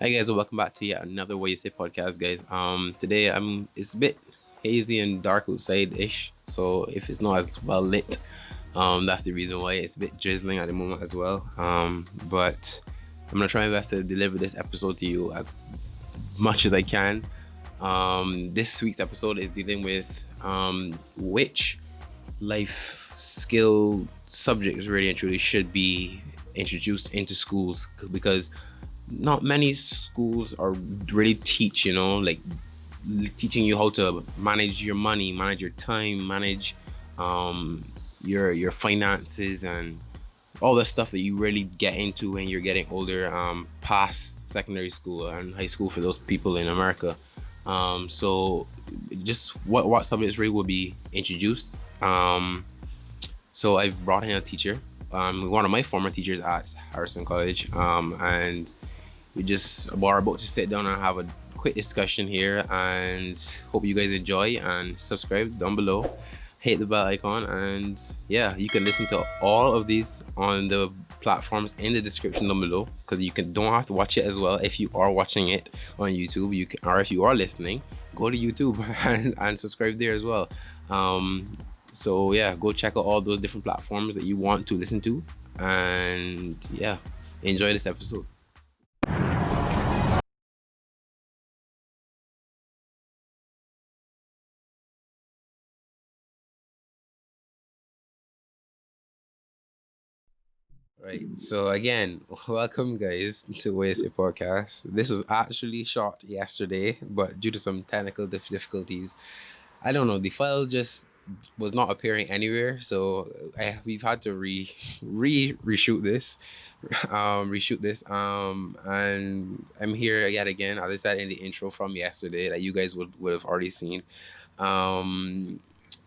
Hi guys, welcome back to yet another What You Say podcast, guys. Today it's a bit hazy and dark outside ish, so if it's not as well lit, that's the reason why it's a bit drizzling at the moment as well. But I'm gonna try my best to deliver this episode to you as much as I can. This week's episode is dealing with which life skill subjects really and truly should be introduced into schools because not many schools are really teach, like teaching you how to manage your money, manage your time, manage your finances and all the stuff that you really get into when you're getting older, past secondary school and high school for those people in America. So just what subjects really will be introduced. So I've brought in a teacher, one of my former teachers at Harrison College, and we're about to sit down and have a quick discussion here, and hope you guys enjoy and subscribe down below, hit the bell icon, and yeah, you can listen to all of these on the platforms in the description down below, because don't have to watch it as well. If you are watching it on YouTube, you can, or if you are listening, go to YouTube and subscribe there as well. So yeah, go check out all those different platforms that you want to listen to, and yeah, enjoy this episode. Right. So again, welcome guys to Waste Podcast. This was actually shot yesterday, but due to some technical difficulties, I don't know, the file just was not appearing anywhere. So we've had to reshoot this, and I'm here yet again, as I said in the intro from yesterday that you guys would have already seen. Um,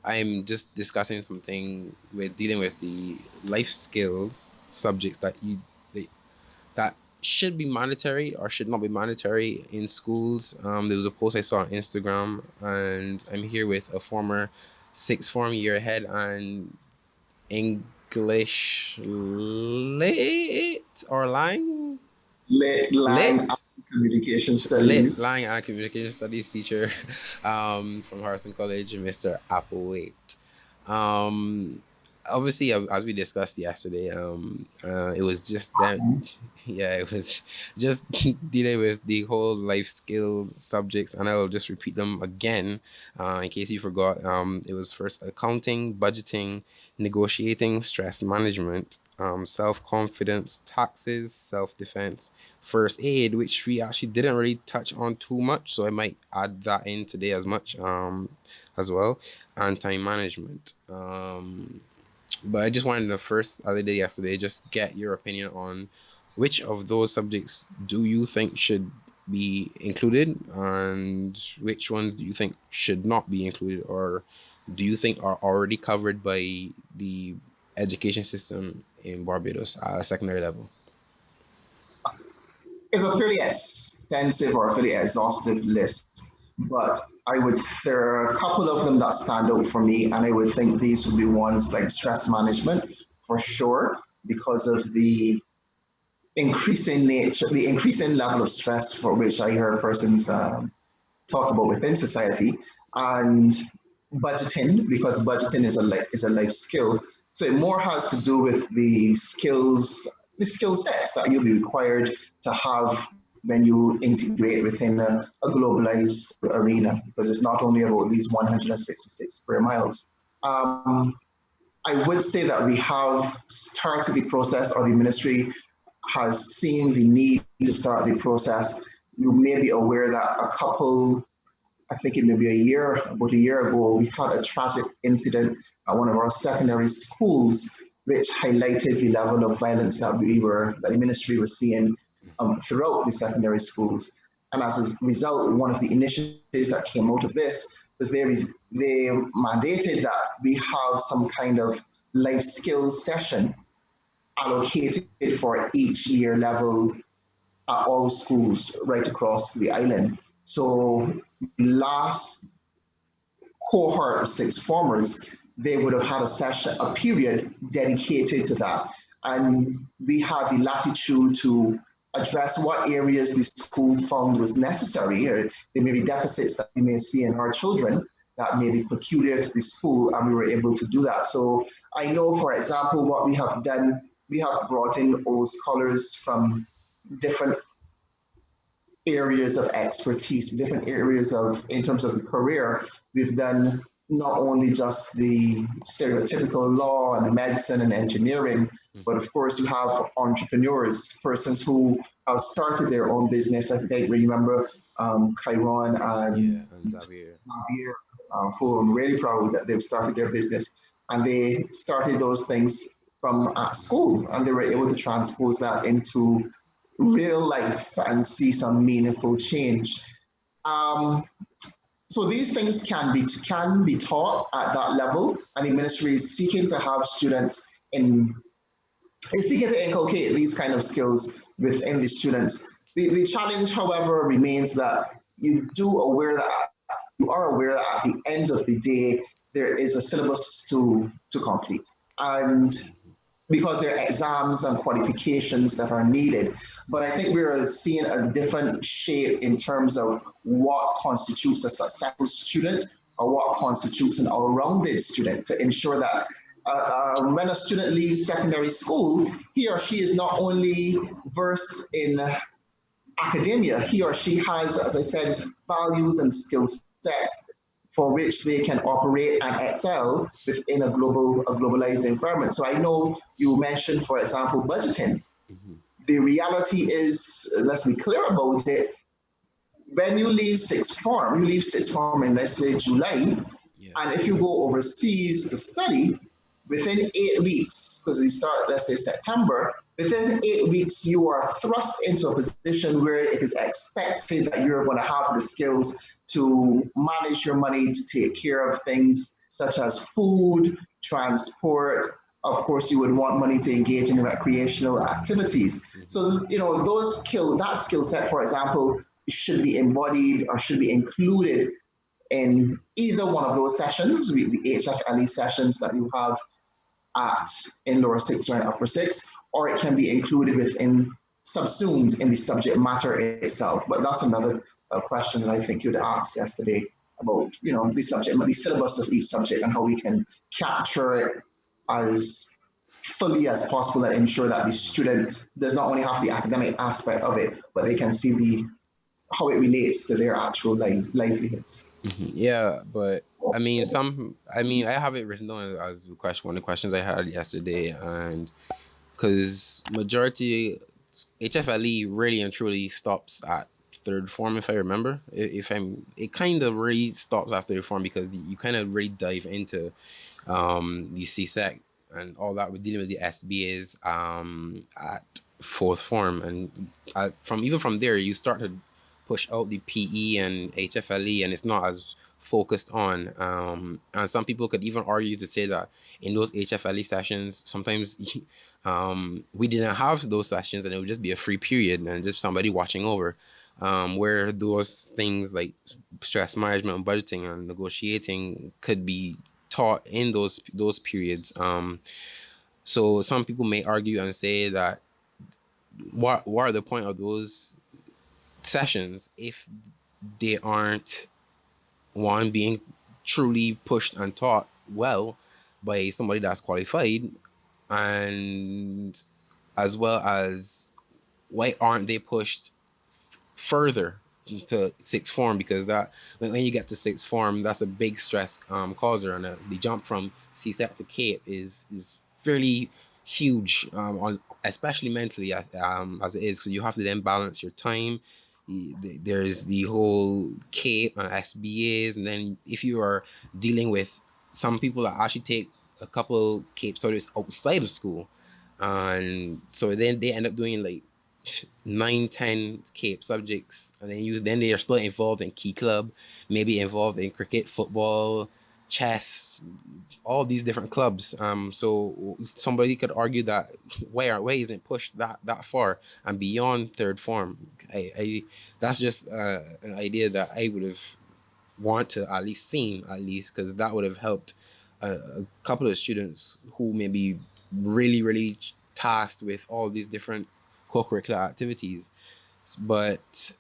I'm just discussing something with dealing with the life skills subjects they, that should be mandatory or should not be mandatory in schools. There was a post I saw on Instagram, and I'm here with a former sixth form year ahead and English lit or line Lit, line, and lit communication lit studies. line and communication studies teacher from Harrison College, Mr. Applewhite. Um, Obviously, as we discussed yesterday, it was just that, yeah, it was just dealing with the whole life skill subjects, and I will just repeat them again, in case you forgot. It was first accounting, budgeting, negotiating, stress management, self-confidence, taxes, self-defense, first aid, which we actually didn't really touch on too much, so I might add that in today as well, and time management. But I just wanted to first, as I did yesterday, just get your opinion on which of those subjects do you think should be included, and which ones do you think should not be included, or do you think are already covered by the education system in Barbados at a secondary level? It's a fairly extensive or fairly exhaustive list, but there are a couple of them that stand out for me, and I would think these would be ones like stress management for sure, because of the increasing nature, the increasing level of stress for which I hear persons talk about within society, and budgeting, because budgeting is a life skill. So it more has to do with the skill sets that you'll be required to have when you integrate within a globalized arena, because it's not only about these 166 square miles. I would say that we have started the process, or the ministry has seen the need to start the process. You may be aware that I think it may be about a year ago, we had a tragic incident at one of our secondary schools, which highlighted the level of violence that that the ministry was seeing throughout the secondary schools. And as a result, one of the initiatives that came out of this was they mandated that we have some kind of life skills session allocated for each year level at all schools right across the island. So last cohort of six formers, they would have had a period dedicated to that. And we had the latitude to address what areas the school found was necessary, or there may be deficits that we may see in our children that may be peculiar to the school, and we were able to do that. So I know, for example, what we have done, we have brought in old scholars from different areas of expertise, different areas of, in terms of the career. We've done not only just the stereotypical law and medicine and engineering, but of course you have entrepreneurs, persons who have started their own business. I think we remember Chiron Yeah, and and Xavier. Javier, who I'm really proud that they've started their business. And they started those things from at school, and they were able to transpose that into real life and see some meaningful change. Um, so these things can be taught at that level, and the ministry is seeking to have students in is seeking to inculcate these kind of skills within the students. The challenge, however, remains that you are aware that at the end of the day there is a syllabus to complete, and because there are exams and qualifications that are needed. But I think we're seeing a different shape in terms of what constitutes a successful student or what constitutes an all-rounded student, to ensure that when a student leaves secondary school, he or she is not only versed in academia, he or she has, as I said, values and skill sets for which they can operate and excel within a globalized environment. So I know you mentioned, for example, budgeting. Hmm. The reality is, let's be clear about it. When you leave sixth form in, let's say, July, Yeah. and if you go overseas to study, within 8 weeks, because you start, let's say, September, within 8 weeks, you are thrust into a position where it is expected that you're going to have the skills to manage your money, to take care of things such as food, transport. Of course, you would want money to engage in recreational activities. Hmm. So, that skill set, for example, should be embodied or should be included in either one of those sessions, the HFLE sessions that you have at in lower six or in upper six, or it can be included within subsumed in the subject matter itself. But that's another question that I think you'd asked yesterday about, the syllabus of each subject and how we can capture it as fully as possible and ensure that the Hmm. student does not only have the academic aspect of it, but they can see the how it relates to their actual livelihoods. Yeah, but I have it written down as one of the questions I had yesterday, and because majority HFLE really and truly stops at third form, if I remember. It kind of really stops after third form because you kind of really dive into the CSEC and all that. We're dealing with the SBAs at fourth form, and from there you start to push out the PE and HFLE, and it's not as focused on. And some people could even argue to say that in those HFLE sessions, sometimes we didn't have those sessions, and it would just be a free period and just somebody watching over. Where those things like stress management and budgeting and negotiating could be taught in those periods. So some people may argue and say that what are the point of those sessions if they aren't one being truly pushed and taught well by somebody that's qualified, and as well as why aren't they pushed further to sixth form, because that when you get to sixth form, that's a big stress causer, and the jump from CSET to CAPE is fairly huge, on especially mentally, as it is, because you have to then balance your time. There's the whole CAPE and SBAs, and then if you are dealing with some people that actually take a couple CAPE studies outside of school, and so then they end up doing like 9, 10 cape subjects, and then they are still involved in key club, maybe involved in cricket, football, chess, all these different clubs. So somebody could argue that why isn't pushed that far and beyond third form. I That's just an idea that I would have want to at least seen, at least, because that would have helped a couple of students who may be really tasked with all these different co-curricular activities. But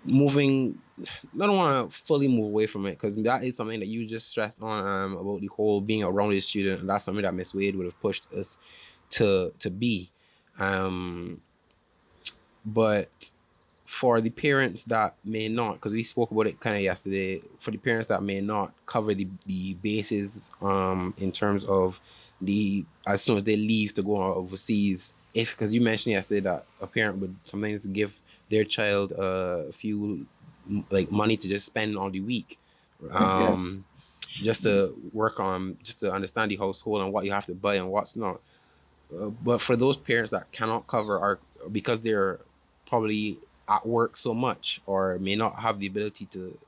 moving, I don't want to fully move away from it because that is something that you just stressed on, about the whole being a rounded student, and that's something that Miss Wade would have pushed us to be. Um, but for the parents that may not, because we spoke about it kind of yesterday, for the parents that may not cover the bases, in terms of the, as soon as they leave to go overseas, if, because you mentioned yesterday that a parent would sometimes give their child a few, like, money to just spend on the week, Yes. um just to work on, just to understand the household and what you have to buy and what's not. But for those parents that cannot cover, are because they're probably at work so much, or may not have the ability to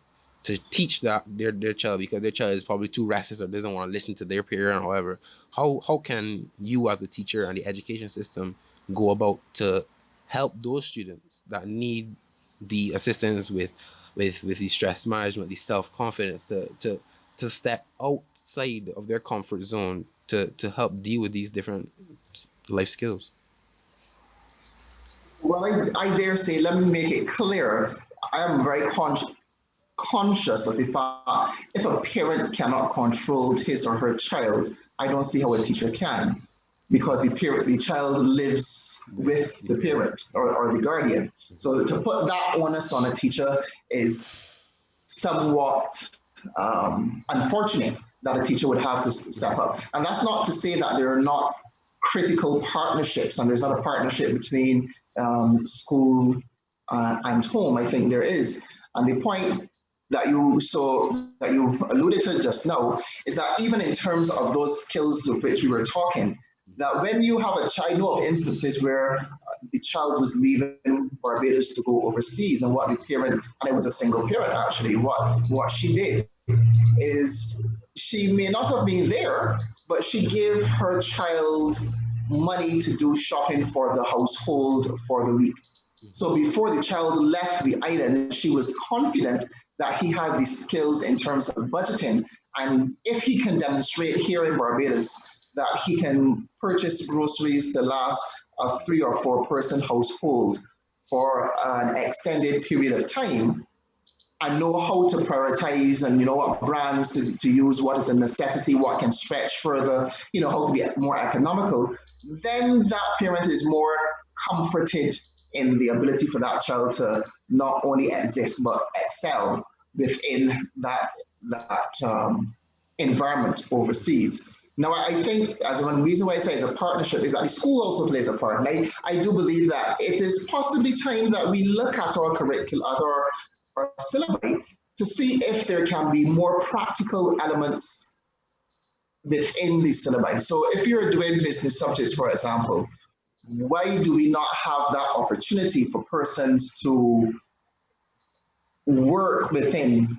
teach that their child, because their child is probably too restless or doesn't want to listen to their parent, or however, how can you as a teacher and the education system go about to help those students that need the assistance with the stress management, the self-confidence, to step outside of their comfort zone to help deal with these different life skills? Well, I dare say, let me make it clear. I am very conscious of the fact if a parent cannot control his or her child, I don't see how a teacher can, because the child lives with The the parent. parent, or the guardian. So to put that onus on a teacher is somewhat unfortunate that a teacher would have to step up. And that's not to say that there are not critical partnerships, and there's not a partnership between school and home. I think there is. And the point that you alluded to just now is that even in terms of those skills of which we were talking, that when you have a child, I know of instances where the child was leaving Barbados to go overseas, and what the parent, and it was a single parent actually, what she did is she may not have been there, but she gave her child money to do shopping for the household for the week. So before the child left the island, she was confident that he had the skills in terms of budgeting. And if he can demonstrate here in Barbados that he can purchase groceries to last a 3 or 4 person household for an extended period of time, and know how to prioritize, and you know what brands to use, what is a necessity, what can stretch further, you know how to be more economical, then that parent is more comforted in the ability for that child to not only exist but excel within that environment overseas. Now, I think as one reason why I say it's a partnership is that the school also plays a part. And I do believe that it is possibly time that we look at our curriculum, at our syllabi, to see if there can be more practical elements within the syllabi. So if you're doing business subjects, for example, why do we not have that opportunity for persons to work within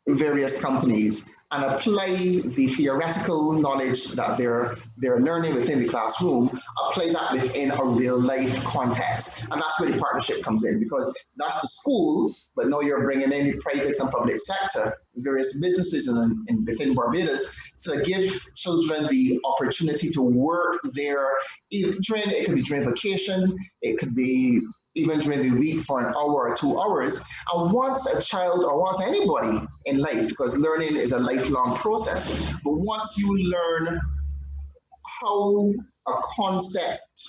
various companies and apply the theoretical knowledge that they're learning within the classroom, apply that within a real life context? And that's where the partnership comes in, because that's the school, but now you're bringing in the private and public sector, various businesses within Barbados, to give children the opportunity to work there. It could be during vacation, it could be even during the week for an hour or 2 hours. And once a child, or once anybody in life, because learning is a lifelong process, but once you learn how a concept,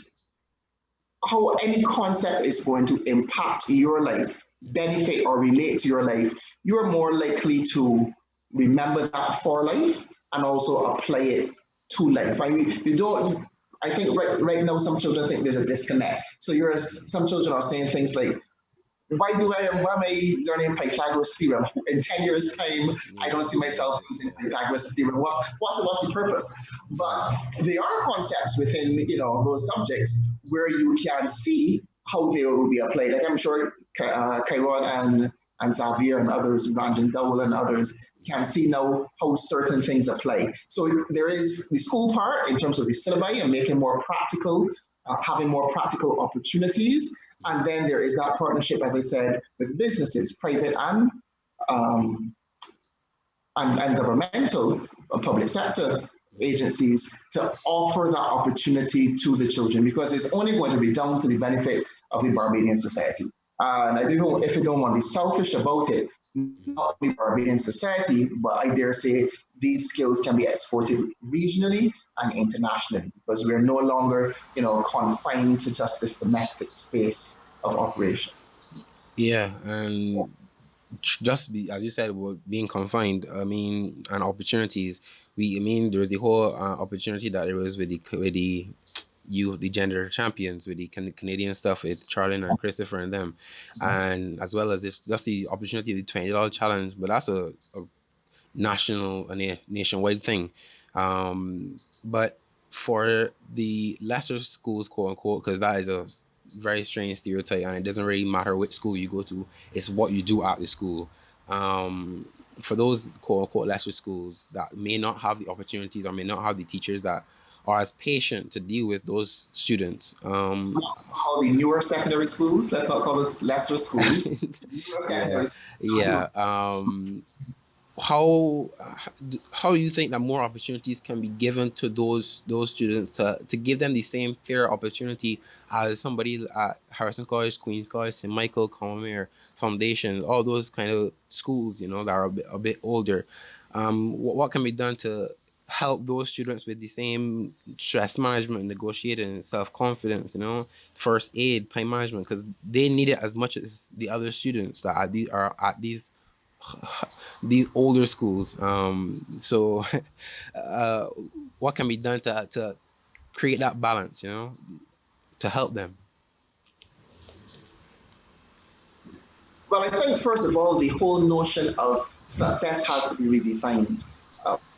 how any concept is going to impact your life, benefit or relate to your life, you're more likely to remember that for life and also apply it to life. I mean, you don't. I think right now some children think there's a disconnect. So some children are saying things like, why am I learning Pythagoras theorem? In 10 years' time, I don't see myself using Pythagoras theorem. What's the purpose? But there are concepts within those subjects where you can see how they will be applied. Like I'm sure Kairon and Xavier and others, Brandon Dowell and others, can see now how certain things apply. So there is the school part in terms of the syllabi and making more practical, having more practical opportunities. And then there is that partnership, as I said, with businesses, private um, and governmental, public sector, agencies to offer that opportunity to the children because it's only going to be down to the benefit of the Barbadian society. And I don't, if you don't want to be selfish about it, Mhm. not only Barbadian society, but I dare say these skills can be exported regionally and internationally because we're no longer, confined to just this domestic space of operation. Yeah, and just be as you said, well, being confined. I mean, and opportunities. I mean, there was the whole opportunity that there was with the the gender champions with the Canadian stuff. It's Charlene and Christopher and them, and as well as this, just the opportunity, the $20 challenge. But that's a national, nationwide thing. But for the lesser schools, quote unquote, because that is a very strange stereotype, and it doesn't really matter which school you go to; it's what you do at the school. Um, for those quote unquote lesser schools that may not have the opportunities or may not have the teachers that are as patient to deal with those students. How the newer secondary schools, let's not call us lesser schools, newer Yeah, secondary schools. yeah. How how do you think that more opportunities can be given to those students to give them the same fair opportunity as somebody at Harrison College, Queens College, St. Michael, Commonwealth Foundation, all those kind of schools, that are a bit older? What can be done to help those students with the same stress management, negotiating, self confidence, first aid, time management, because they need it as much as the other students that are at these older schools. So, uh, what can be done to create that balance, to help them? Well, I think first of all, the whole notion of success has to be redefined.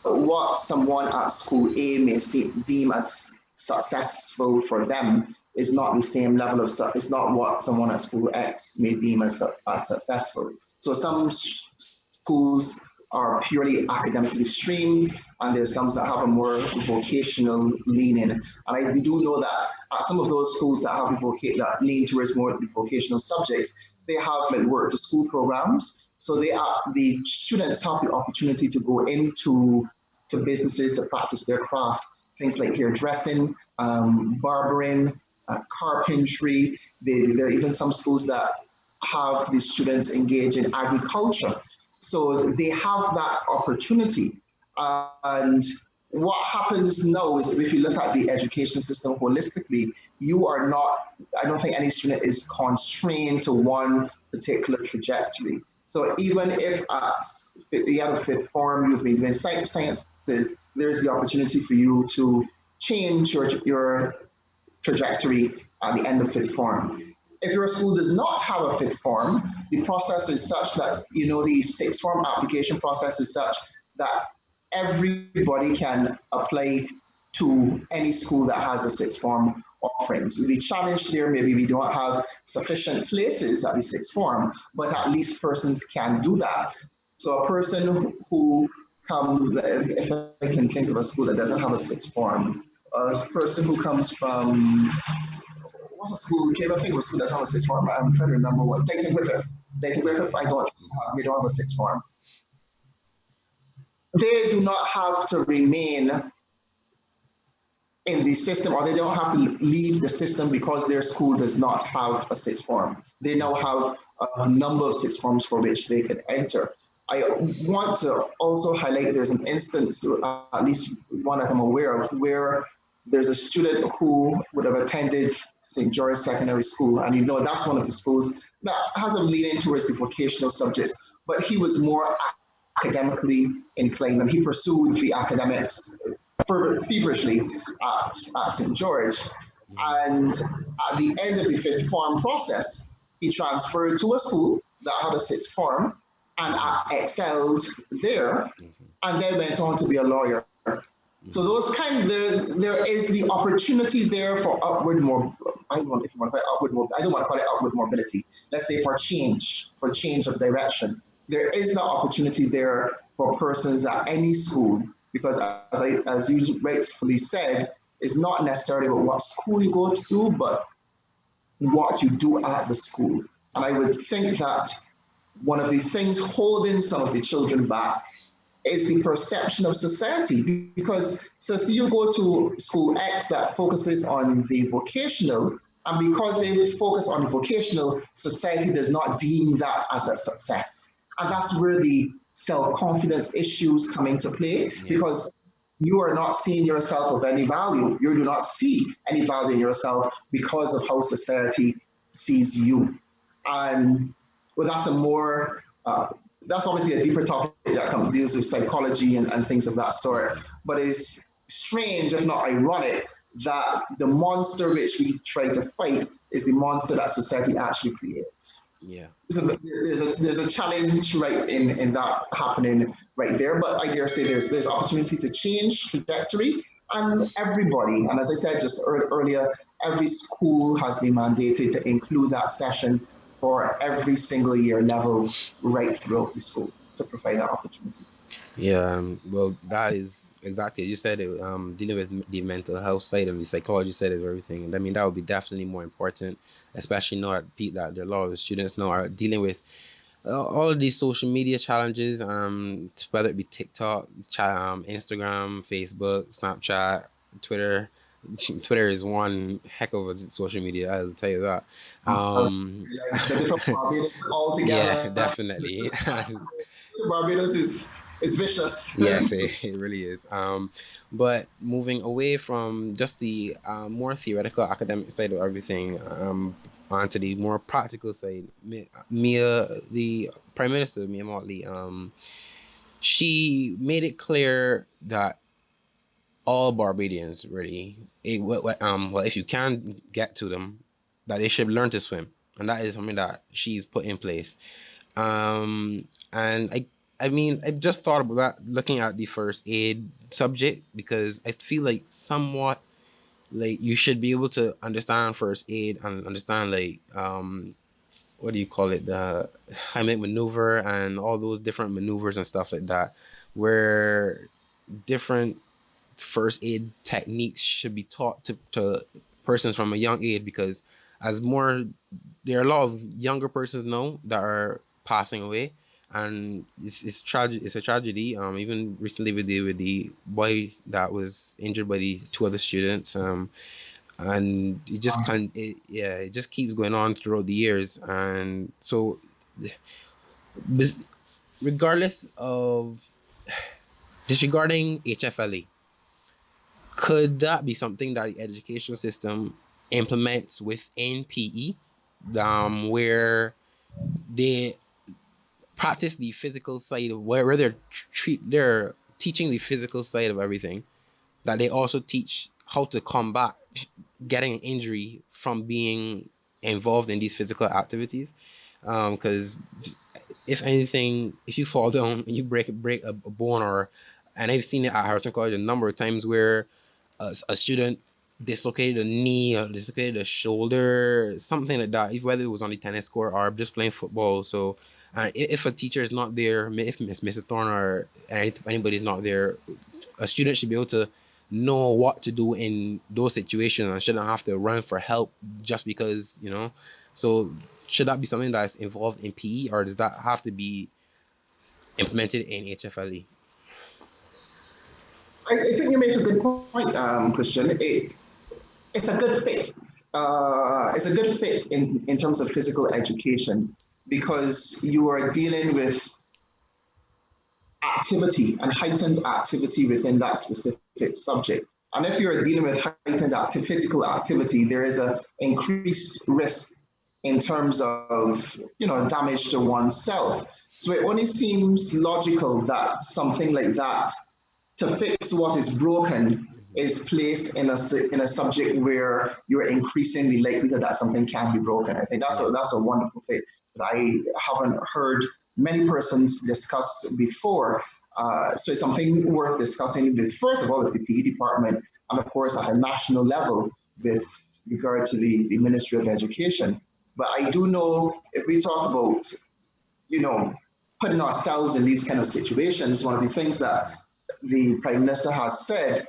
What someone at school A may deem as successful for them is not the same level of it's not what someone at school X may deem as successful. So some schools are purely academically streamed, and there's some that have a more vocational leaning. And we do know that at some of those schools that have that lean towards more vocational subjects, they have like work to school programs. So the students have the opportunity to go into to businesses to practice their craft, things like hairdressing, barbering, carpentry. There are even some schools that have the students engage in agriculture. So they have that opportunity. And what happens now is if you look at the education system holistically, you are not, I don't think any student is constrained to one particular trajectory. So even if at the end of fifth form you've been doing sciences, there's the opportunity for you to change your trajectory at the end of fifth form. If your school does not have a fifth form, the process is such that, the sixth form application process is such that everybody can apply to any school that has a sixth form offering. So the challenge there, maybe we don't have sufficient places at the sixth form, but at least persons can do that. So a person who comes, if I can think of a school that doesn't have a sixth form, a person who comes from what's a school? Can't even think of a school that's on a sixth form. I'm trying to remember what. Dayton Griffith. Dayton Griffith. I don't. They don't have a sixth form. They do not have to remain in the system, or they don't have to leave the system because their school does not have a sixth form. They now have a number of sixth forms for which they can enter. I want to also highlight there's an instance, at least one that I'm aware of, where there's a student who would have attended St. George Secondary School, and that's one of the schools that has a leaning towards the vocational subjects, but he was more academically inclined and he pursued the academics feverishly at St. George. And at the end of the fifth form process, he transferred to a school that had a sixth form and excelled there, and then went on to be a lawyer. So those there is the opportunity there for upward more. I don't want if you want to call it upward more. I don't want to call it upward mobility. Let's say for change of direction. There is the opportunity there for persons at any school because, as you rightfully said, it's not necessarily about what school you go to, but what you do at the school. And I would think that one of the things holding some of the children back is the perception of society. Because so you go to school X that focuses on the vocational, and because they focus on the vocational, society does not deem that as a success. And that's where the self-confidence issues come into play, Yeah. because you are not seeing yourself of any value. You do not see any value in yourself because of how society sees you. And well, that's obviously a deeper topic that deals with psychology and things of that sort. Hmm. But it's strange, if not ironic, that the monster which we try to fight is the monster that society actually creates. Yeah. So there's a challenge right in that happening right there. But I dare say there's opportunity to change trajectory, and everybody, and as I said just earlier, every school has been mandated to include that session for every single year level right throughout the school to provide that opportunity. Yeah, well, that is exactly, you said it, dealing with the mental health side of the psychology side of everything. And I mean, that would be definitely more important, especially now that that there are a lot of students now are dealing with all of these social media challenges, whether it be TikTok, Instagram, Facebook, Snapchat, Twitter. Twitter is one heck of a social media, I'll tell you that. Um, Like the different Barbados yeah, altogether. definitely. Barbados is vicious. Yes, it really is. But moving away from just the more theoretical academic side of everything, onto the more practical side, Mia, the Prime Minister, Mia Motley, she made it clear that all Barbadians really, well, if you can get to them, that they should learn to swim, and that is something that she's put in place. And I mean, I just thought about that looking at the first aid subject, because I feel like somewhat like you should be able to understand first aid and understand like what do you call it, the Heimlich maneuver and all those different maneuvers and stuff like that, where different first aid techniques should be taught to persons from a young age, because as more there are a lot of younger persons now that are passing away, and it's tragic. It's a tragedy. Even recently with the boy that was injured by the two other students. And it just yeah, it just keeps going on throughout the years. And so regardless of disregarding HFLA, could that be something that the education system implements within PE, where they practice the physical side of where they're teaching the physical side of everything, that they also teach how to combat getting an injury from being involved in these physical activities, because if anything, if you fall down and you break a bone, or and I've seen it at Harrison College a number of times where a student dislocated a knee or dislocated a shoulder, something like that, if whether it was on the tennis court or just playing football. So, if a teacher is not there, if Mr. Thorne or anybody's not there, a student should be able to know what to do in those situations and shouldn't have to run for help just because, you know. So, should that be something that's involved in PE, or does that have to be implemented in HFLE? I think you make a good point, Christian. It's a good fit. It's a good fit in terms of physical education, because you are dealing with activity and heightened activity within that specific subject. And if you're dealing with heightened physical activity, there is an increased risk in terms of damage to oneself. So it only seems logical that something like that, to fix what is broken, is placed in a subject where you're increasing the likelihood that something can be broken. I think Yeah. that's a wonderful thing that I haven't heard many persons discuss before. So it's something worth discussing with, first of all, with the PE department, and of course at a national level with regard to the Ministry of Education. But I do know, if we talk about you know, putting ourselves in these kind of situations, one of the things that the Prime Minister has said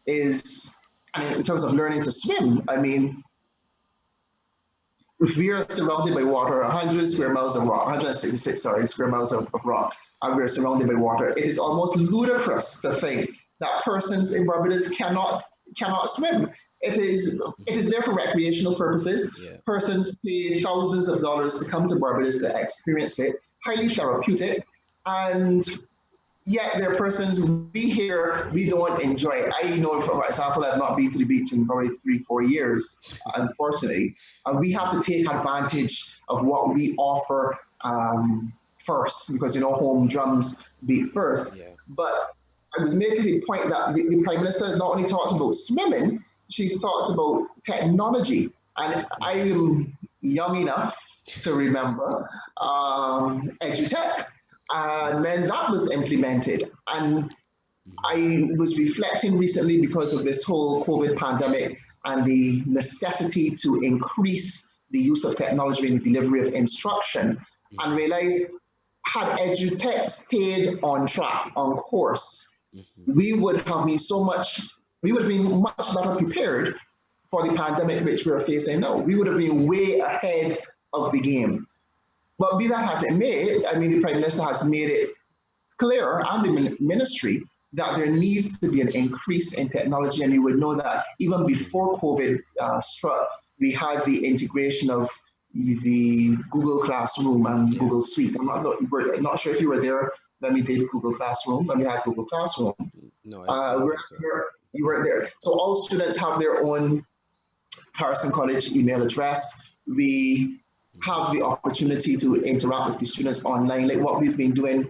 is, and in terms of learning to swim, I mean, we are surrounded by water, 100 square miles of rock, 166, sorry, square miles of rock, and we're surrounded by water. It is almost ludicrous to think that persons in Barbados cannot swim. It is there for recreational purposes. Yeah. Persons pay thousands of dollars to come to Barbados to experience it. Highly therapeutic, and yet there are persons we here we don't enjoy it. I know, for example, I've not been to the beach in probably 3 4 years, unfortunately, and we have to take advantage of what we offer first, because home drums beat first. Yeah. But I was making the point that the Prime Minister has not only talked about swimming, she's talked about technology. And I Mhm. am young enough to remember EduTech. And when that was implemented, and Mhm. I was reflecting recently because of this whole COVID pandemic and the necessity to increase the use of technology in the delivery of instruction, and Mhm. realized had EduTech stayed on track, on course, Mhm. we would have been so much, we would have been much better prepared for the pandemic which we are facing now. We would have been way ahead of the game. But be that as it may, I mean, the Prime Minister has made it clear, and the ministry, that there needs to be an increase in technology. And you would know that even Mhm. before COVID struck, we had the integration of the Google Classroom and Yeah. Google Suite. I'm not sure if you were there when we did Google Classroom, when we had Google Classroom. No, I don't Where think so. you weren't there. So all students have their own Harrison College email address. We Mhm. have the opportunity to interact with the students online, like what we've been doing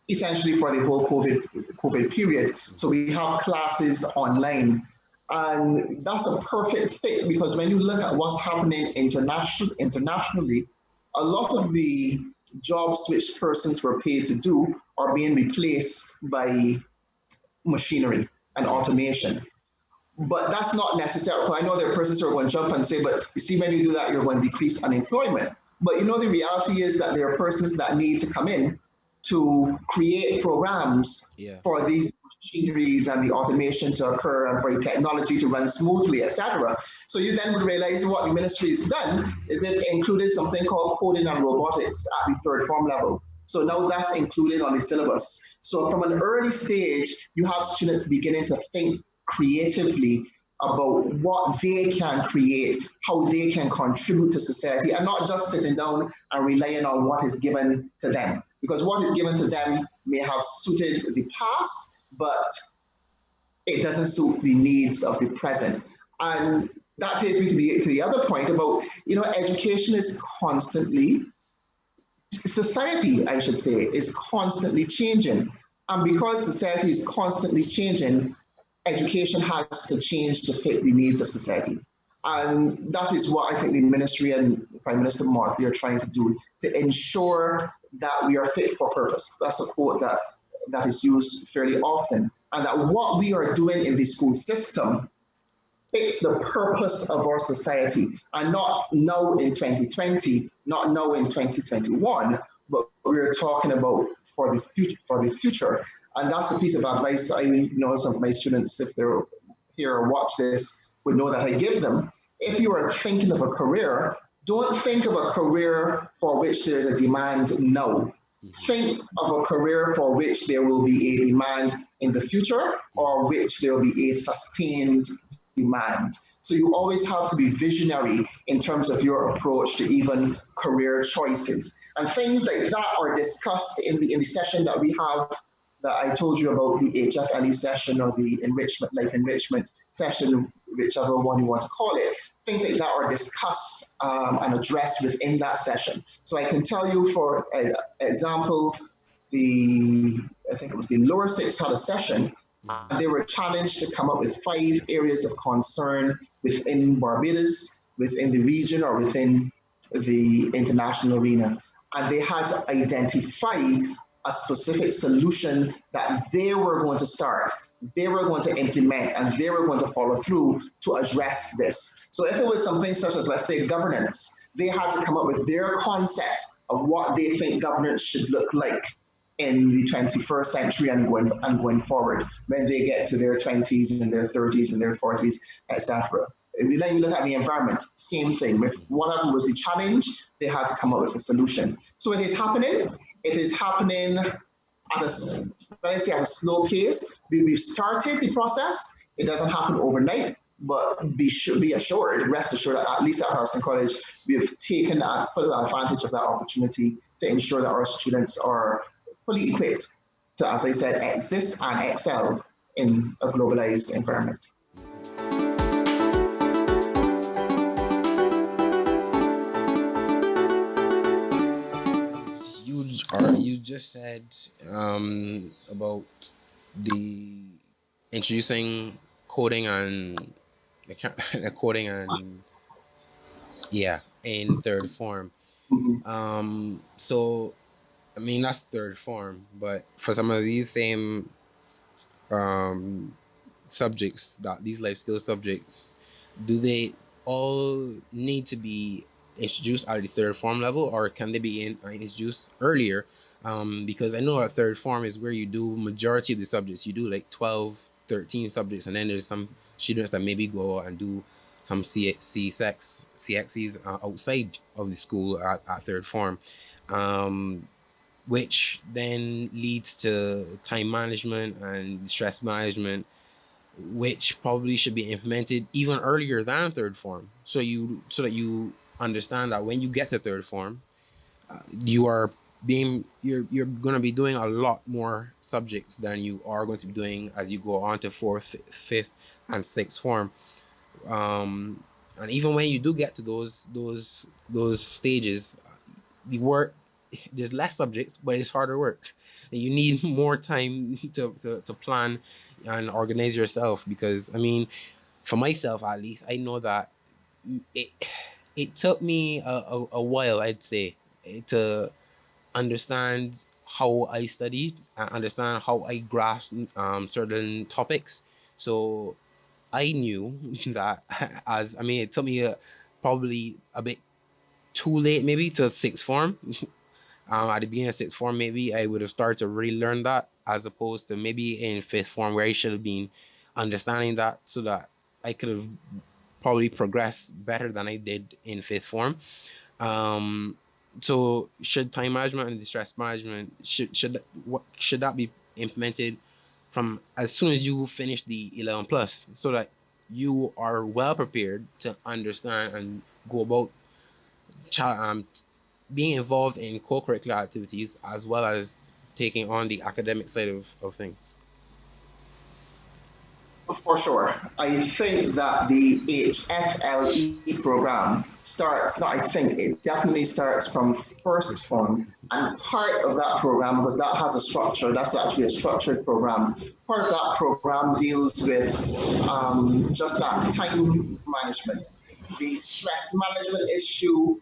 essentially for the whole COVID period. So Mhm. we have classes online, and that's a perfect fit because when you look at what's happening internationally, a lot of the jobs which persons were paid to do are being replaced by machinery and Yeah. automation. But that's not necessary. I know there are persons who are going to jump and say, but you see, when you do that, you're going to decrease unemployment. But the reality is that there are persons that need to come in to create programs Yeah. for these machineries and the automation to occur and for the technology to run smoothly, etc. So you then would realize what the ministry has done is they've included something called coding and robotics at the third form level. So now that's included on the syllabus. So from an early stage, you have students beginning to think creatively about what they can create, how they can contribute to society, and not just sitting down and relying on what is given to them. Because what is given to Mhm. them may have suited the past, but it doesn't suit the needs of the present. And that takes me to the other point about, education is constantly, society, I should say, is constantly changing. And because society is constantly changing, education has to change to fit the needs of society. And that is what I think the ministry and Prime Minister Mark are trying to do to ensure that we are fit for purpose. That's a quote that is used fairly often. And that what we are doing in the school system fits the purpose of our society, and not now in 2020, not now in 2021, but we're talking about for the future. And that's a piece of advice I know some of my students, if they're here or watch this, would know that I give them. If you are thinking of a career, don't think of a career for which there's a demand now. Mhm. Think of a career for which there will be a demand in the future, or Mhm. which there will be a sustained demand. So you always have to be visionary in terms of your approach to even career choices. And things like that are discussed in the session that we have, that I told you about, the HFLE session or the enrichment, life enrichment session, whichever one you want to call it. Things like that are discussed and addressed within that session. So I can tell you, for example, the I think it was the lower six had a session, and Mhm. they were challenged to come up with 5 areas of concern within Barbados, within the region, or within the international arena. And they had to identify a specific solution that they were going to start, they were going to implement, and they were going to follow through to address this. So if it was something such as, let's say, governance, they had to come up with their concept of what they think governance should look like in the 21st century and going forward when they get to their 20s and their 30s and their 40s, etc. Then you look at the environment, same thing. With whatever was the challenge, they had to come up with a solution. So it is happening. It is happening at let us say at a slow pace. We've started the process. It doesn't happen overnight, but be assured, rest assured that at least at Harrison College, we have taken full advantage of that opportunity to ensure that our students are fully equipped to, as I said, exist and excel in a globalized environment. You just said about the introducing coding and coding and yeah in third form. Mhm. So I mean that's third form, but for some of these same um subjects, that these life skill subjects, do they all need to be introduced at the third form level, or can they be introduced earlier? Because I know a third form is where you do majority of the subjects. You do like 12, 13 subjects, and then there's some students that maybe go and do some CXCs outside of the school at third form, which then leads to time management and stress management, which probably should be implemented even earlier than third form. So that you understand that when you get to third form, you are you're going to be doing a lot more subjects than you are going to be doing as you go on to fourth, fifth, and sixth form. And even when you do get to those stages, the work, there's less subjects, but it's harder work. And you need more time to plan and organize yourself. Because I mean, for myself at least, I know that it it took me a while, I'd say, to understand how I studied and understand how I grasped certain topics. So I knew that, as I mean, it took me probably a bit too late, maybe to sixth form. At the beginning of sixth form, maybe I would have started to really learn that, as opposed to maybe in fifth form, where I should have been understanding that, so that I could have probably progressed better than I did in fifth form. Um, so should time management and distress management, should that be implemented from as soon as you finish the 11 plus, so that you are well prepared to understand and go about being involved in co-curricular activities, as well as taking on the academic side of things. For sure. I think that the HFLE program starts, no, I think it definitely starts from first form. And part of that program, because that has a structure, that's actually a structured program. Part of that program deals with just that time management. The stress management issue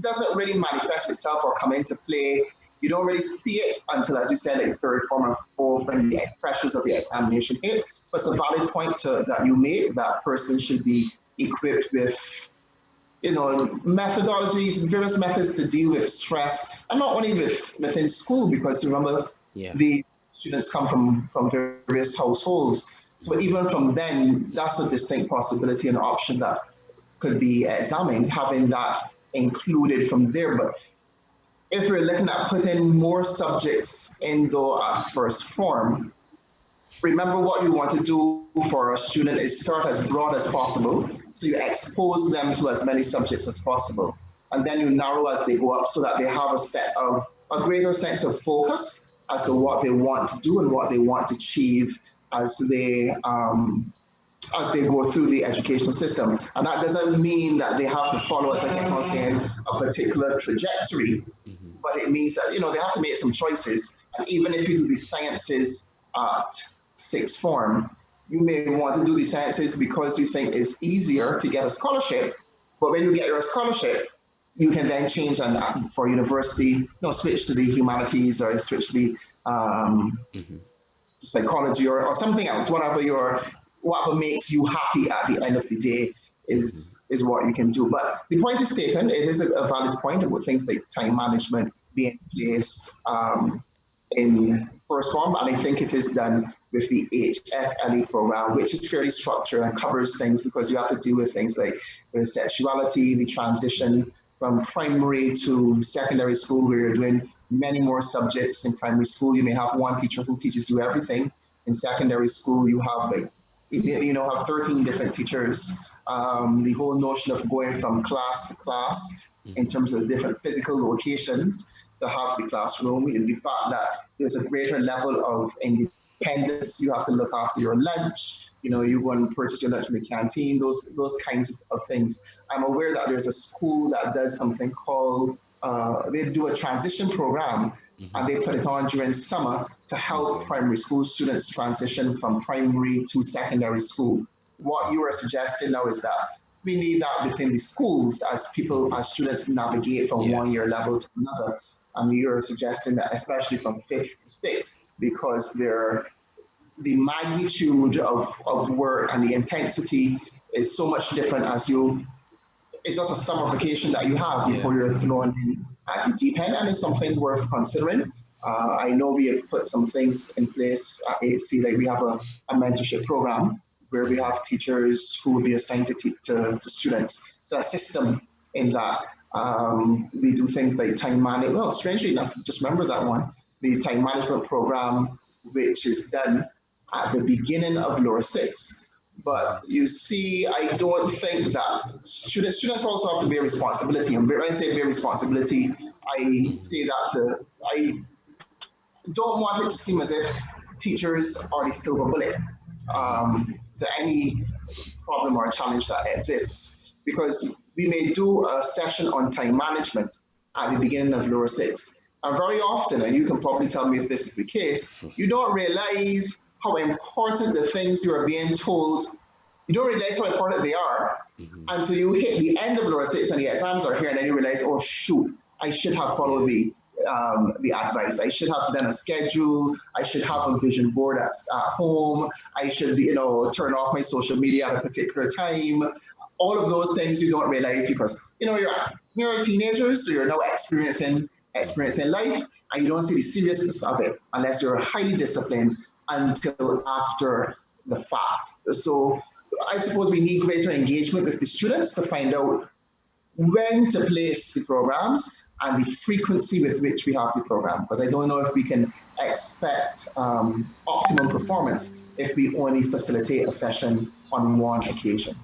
doesn't really manifest itself or come into play. You don't really see it until, as you said, like third form and fourth, when the pressures of the examination hit. But it's a valid point that you made. That person should be equipped with, methodologies, various methods to deal with stress, and not only within school, because remember, Yeah. the students come from various households. So even from then, that's a distinct possibility and option that could be examined, having that included from there. But if we're looking at putting more subjects in the first form, remember what you want to do for a student is start as broad as possible. So you expose them to as many subjects as possible. And then you narrow as they go up so that they have a greater sense of focus as to what they want to do and what they want to achieve as they go through the educational system. And that doesn't mean that they have to follow, as I kept on saying, a particular trajectory, Mm-hmm. but it means that they have to make some choices. And even if you do the sciences at sixth form, you may want to do the sciences because you think it's easier to get a scholarship. But when you get your scholarship, you can then change and for university, switch to the humanities or switch to the Mm-hmm. psychology or something else, whatever makes you happy at the end of the day Mm-hmm. is what you can do. But the point is taken. It is a valid point about things like time management being in place. in first form, and I think it is done with the HFLE program, which is fairly structured and covers things because you have to deal with things like the sexuality, the transition from primary to secondary school, where you're doing many more subjects. In primary school, you may have one teacher who teaches you everything. In secondary school, you have like have 13 different teachers. The whole notion of going from class to class in Mhm. terms of different physical locations to have the classroom, and the fact that there's a greater level of independence. You have to look after your lunch. You Mhm. go and purchase your lunch in the canteen. Those kinds of things. I'm aware that there's a school that does something called they do a transition program, and Mhm. they put it on during summer to help Okay. primary school students transition from primary to secondary school. What you are suggesting now is that we need that within the schools as people, Mhm. as students navigate from Yeah. one year level to another. And you're suggesting that especially from fifth to sixth, because the magnitude of work and the intensity is so much different as you it's just a summer vacation that you have Yeah. before you're thrown in at the deep end, and it's something worth considering. I know we have put some things in place at AHC, like we have a mentorship program where we Mhm. have teachers who will be assigned to students to assist them in that. We do things like time management. Well, strangely enough, just remember that one, the time management program, which is done at the beginning of lower six. But Mhm. you see, I don't think that students also have to bear responsibility. And when I say bear responsibility, I Mhm. say that I don't want it to seem as if teachers are the silver bullet Mhm. to any problem or challenge that exists. Because we may do a session on time management at the beginning of lower six. And very often, and you can probably tell me if this is the case, you don't realize how important the things you are being told, you don't realize how important they are Mhm. until you hit the end of lower six and the exams are here, and then you realize, oh shoot, I should have followed Yeah. the advice. I should have done a schedule. I should have a Mhm. vision board at home. I should, turn off my social media at a particular time. All of those things you don't realize because you're a teenager, so you're now Mhm. experiencing life, and you don't see the seriousness of it unless you're highly disciplined until after the fact. So I suppose we need greater engagement with the students to find out when to place the programs and the frequency with which we have the program. Because I don't know if we can expect optimum performance if we only facilitate a session on one occasion.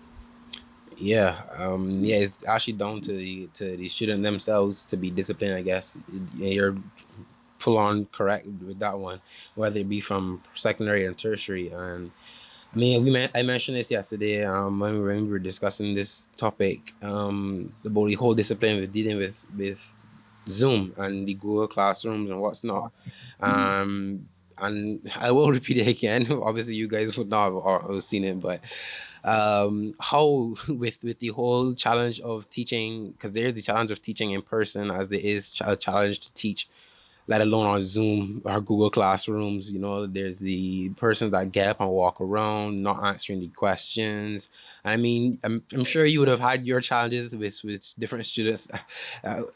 Yeah, yeah, it's actually down to the student themselves to be disciplined, I guess. Yeah, you're full on correct with that one, whether it be from secondary and tertiary. And I mean, I mentioned this yesterday, when we were discussing this topic, about the whole discipline with dealing with Zoom and the Google classrooms and what's not. And I will repeat it again. Obviously, you guys would not have seen it, but how with the whole challenge of teaching, because there's the challenge of teaching in person as there is a challenge to teach, let alone on Zoom or Google Classrooms. There's the persons that get up and walk around, not answering the questions. I mean, I'm sure you would have had your challenges with different students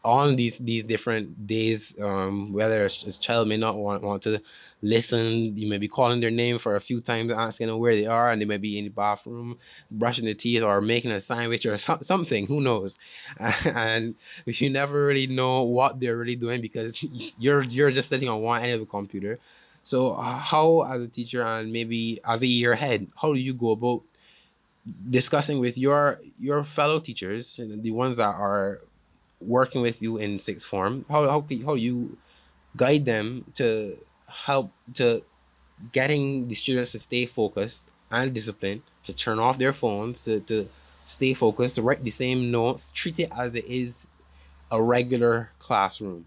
on these different days. Whether a child may not want to listen, you may be calling their name for a few times, asking them where they are, and they may be in the bathroom brushing their teeth or making a sandwich or something. Who knows? And you never really know what they're really doing because you're just sitting on one end of the computer. So how, as a teacher and maybe as a year ahead, how do you go about discussing with your fellow teachers, the ones that are working with you in sixth form? How you guide them to help to getting the students to stay focused and disciplined, to turn off their phones, to stay focused, to write the same notes, treat it as it is a regular classroom,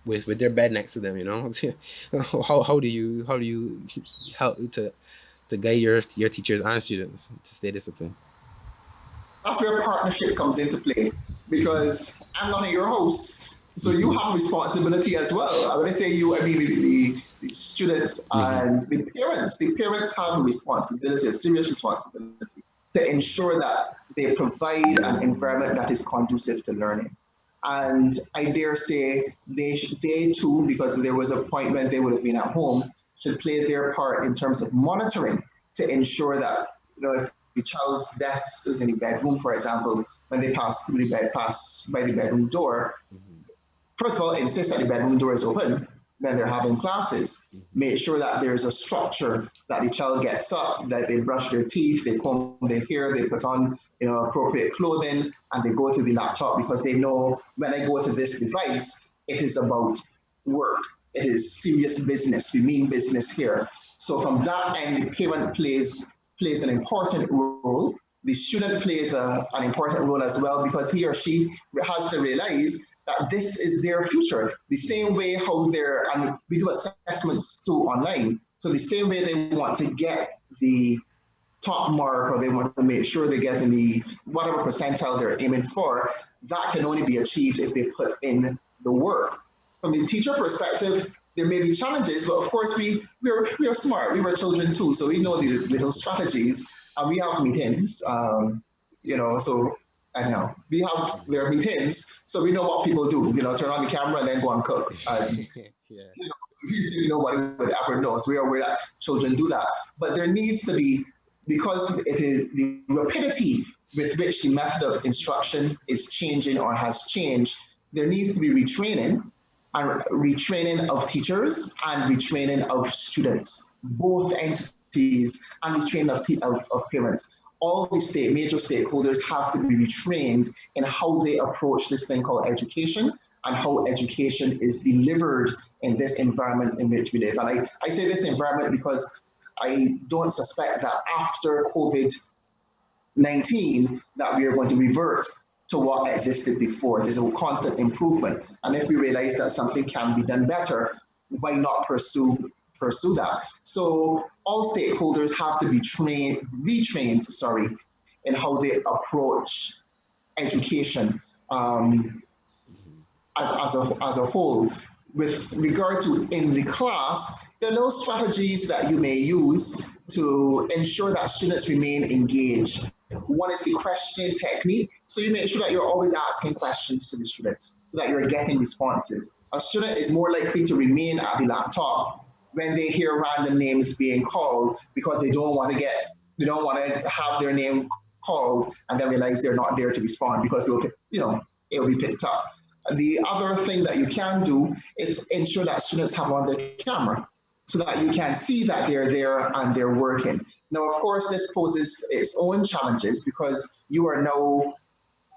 with their bed next to them. How do you help to guide your teachers and students to stay disciplined? That's where partnership comes into play Mm-hmm. because I'm not in your house. So you Mm-hmm. have responsibility as well. When I say you, I mean the students Mm-hmm. and the parents. The parents have a responsibility, a serious responsibility, to ensure that they provide an environment that is conducive to learning. And I dare say they too, because there was a point when they would have been at home, should play their part in terms of monitoring to ensure that, if the child's desk is in the bedroom, for example, when they pass by the bedroom door, Mhm. first of all, insist that the bedroom door is open when they're having classes. Mhm. Make sure that there's a structure, that the child gets up, that they brush their teeth, they comb their hair, they put on, appropriate clothing, and they go to the laptop because they know when I go to this device, it is about work. It is serious business. We mean business here. So from that end, the parent plays an important role. The student plays an important role as well because he or she has to realize that this is their future. The same Mhm. way how and we do assessments too online. So the same way they want to get the top mark or they want to make sure they get in the whatever percentile they're aiming for, that can only be achieved if they put in the work. From the teacher perspective, there may be challenges, but of course we are smart. We were children too, so we know the little strategies, and we have meetings. So I know we have Mhm. their meetings, so we know what people do. Turn on the camera and then go and cook. And Yeah. nobody would ever know. So we are aware that children do that. But there needs to be, because it is the rapidity with which the method of instruction is changing or has changed, there needs to be retraining and retraining of teachers and retraining of students, both entities, and retraining of parents. All the major stakeholders have to be retrained in how they approach this thing called education and how education is delivered in this environment in which we live. And I say this environment because I don't suspect that after COVID-19 that we are going to revert to what existed before. There's a constant improvement. And if we realize that something can be done better, why not pursue that? So all stakeholders have to be retrained, in how they approach education. Um, Mhm. as a whole. With regard to in the class, there are those strategies that you may use to ensure that students remain engaged. One is the question technique. So you make sure that you're always asking questions to the students so that you're getting responses. A student is more likely to remain at the laptop when they hear random names being called because they don't want to have their name called and then realize they're not there to respond because it'll be picked up. The other thing that you can do is ensure that students have on their camera so that you can see that they're there and they're working. Now, of course, this poses its own challenges because you are now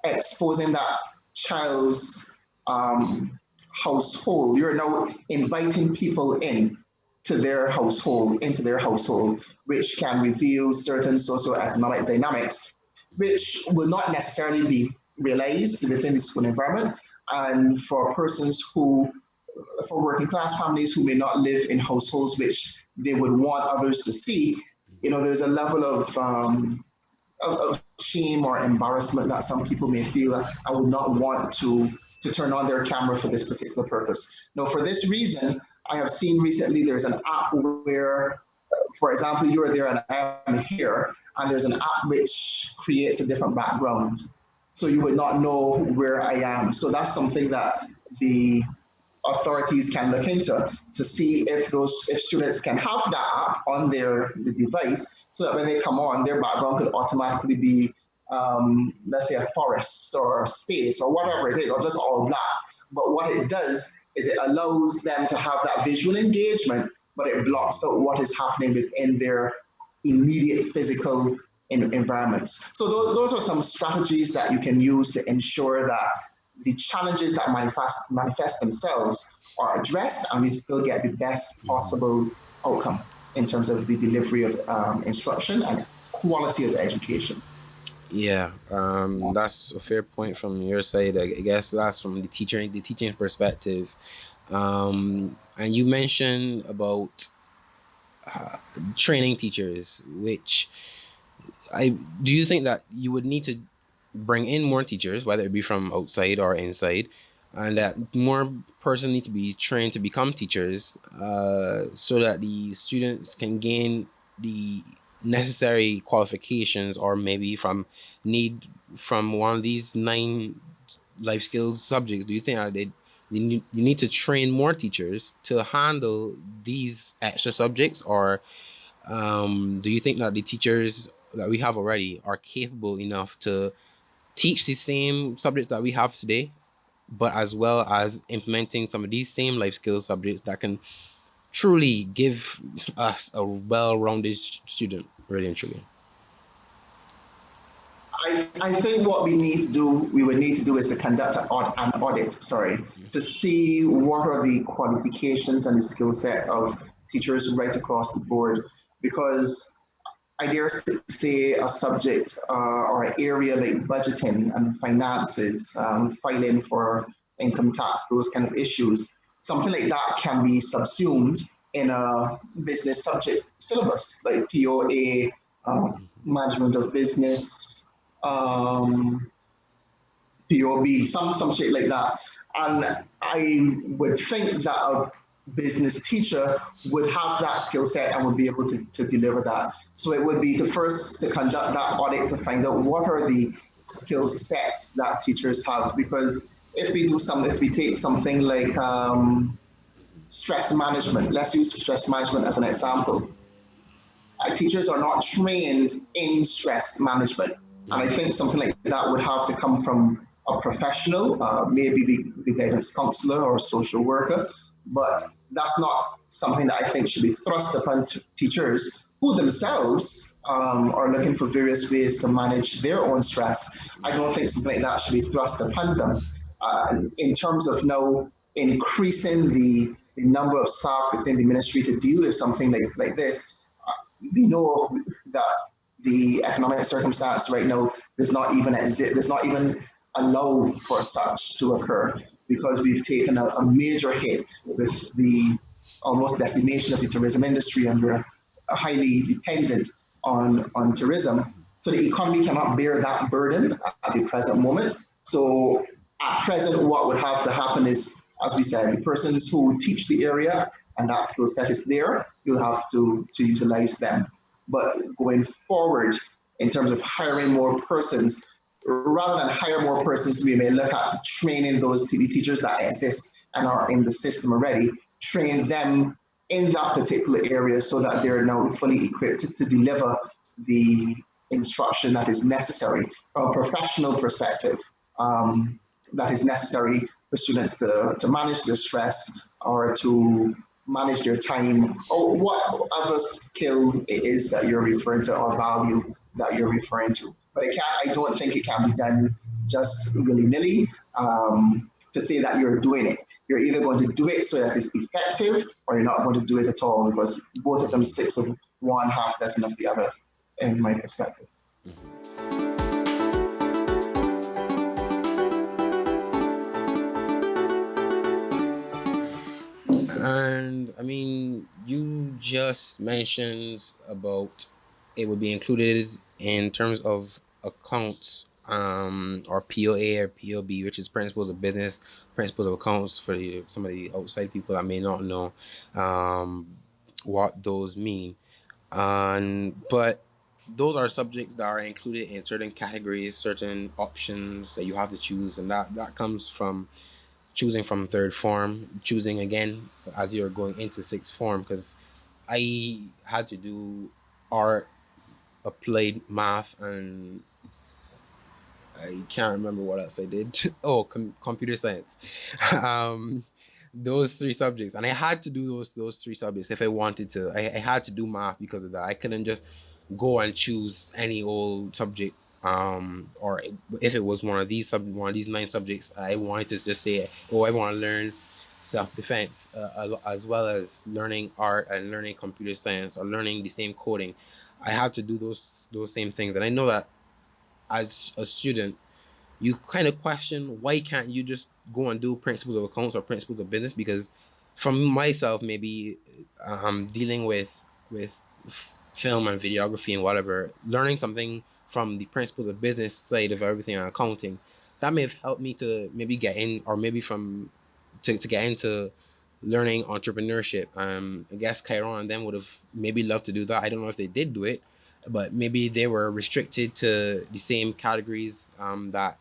exposing that child's household. You're now inviting people into their household, which can reveal certain socioeconomic dynamics, which Mhm. will not necessarily be realized within the school environment. And for working class families who may not live in households which they would want others to see, Mhm. there's a level of shame or embarrassment that some people may feel and would not want to turn on their camera for this particular purpose. Now, for this reason, I have seen recently there's an app where, for example, you are there and I am here, and there's an app which creates a different background. So you would not know where I am. So that's something that the authorities can look into to see if students can have that app on their device so that when they come on, their background could automatically be, let's say, a forest or a space or whatever it is, or just all black. But what it does is it allows them to have that visual engagement, but it blocks Mhm. out what is happening within their immediate physical environments. So those are some strategies that you can use to ensure that the challenges that manifest themselves are addressed and we still get the best Mhm. possible outcome in terms of the delivery of instruction and quality of education. Yeah, that's a fair point from your side. I guess that's from the teaching perspective. And you mentioned about uh, training teachers, which I do you think that you would need to bring in more teachers, whether it be from outside or inside, and that more person need to be trained to become teachers, so that the students can gain the necessary qualifications, or maybe from need from one of these nine. life skills subjects, do you think that you need to train more teachers to handle these extra subjects, or do you think that the teachers that we have already are capable enough to teach the same subjects that we have today, but as well as implementing some of these same life skills subjects that can truly give us a well-rounded student, really and truly? I think what we would need to do is to conduct an audit, sorry, to see what are the qualifications and the skill set of teachers right across the board. Because I dare say a subject or an area like budgeting and finances, filing for income tax, those kind of issues, something like that can be subsumed in a business subject syllabus like POA, management of business, um, POB, some shit like that. And I would think that a business teacher would have that skill set and would be able to deliver that. So it would be the first to conduct that audit to find out what are the skill sets that teachers have. Because if we take something like stress management, let's use stress management as an example. Teachers are not trained in stress management. And I think something like that would have to come from a professional, maybe the guidance counselor or social worker. But that's not something that I think should be thrust upon teachers who themselves are looking for various ways to manage their own stress. I don't think something like that should be thrust upon them. In terms of now increasing the number of staff within the ministry to deal with something like this, we know that the economic circumstance right now does not even allow for such to occur, because we've taken a major hit with the almost decimation of the tourism industry, and we're highly dependent on tourism. So the economy cannot bear that burden at the present moment. So at present, what would have to happen is, as we said, the persons who teach the area and that skill set is there, you'll have to utilize them. But going forward, in terms of hiring more persons, rather than hire more persons, we may look at training those teachers that exist and are in the system already, train them in that particular area so that they're now fully equipped to deliver the instruction that is necessary from a professional perspective, that is necessary for students to manage their stress or to manage their time, or whatever skill it is that you're referring to or value that you're referring to. But I don't think it can be done just willy-nilly, to say that you're doing it. You're either going to do it so that it's effective, or you're not going to do it at all, because both of them six of one, half dozen of the other, in my perspective. And I mean, you just mentioned about it would be included in terms of accounts, or POA or POB, which is principles of business, principles of accounts for some of the outside people that may not know um, what those mean. And but those are subjects that are included in certain categories, certain options that you have to choose, and that comes from choosing from third form, choosing again as you're going into sixth form. Because I had to do art, applied math, and I can't remember what else I did. Oh, computer science. um, those three subjects, and I had to do those three subjects if I wanted to. I had to do math because of that. I couldn't just go and choose any old subject. Or if it was one of these nine subjects, I wanted to just say, oh, I want to learn self-defense, as well as learning art and learning computer science or learning the same coding. I had to do those same things, and I know that as a student, you kind of question, why can't you just go and do principles of accounts or principles of business? Because from myself, maybe dealing with film and videography and whatever, learning something from the principles of business side of everything and accounting, that may have helped me to maybe get in, or maybe to get into learning entrepreneurship. I guess Chiron and them would have maybe loved to do that. I don't know if they did do it, but maybe they were restricted to the same categories that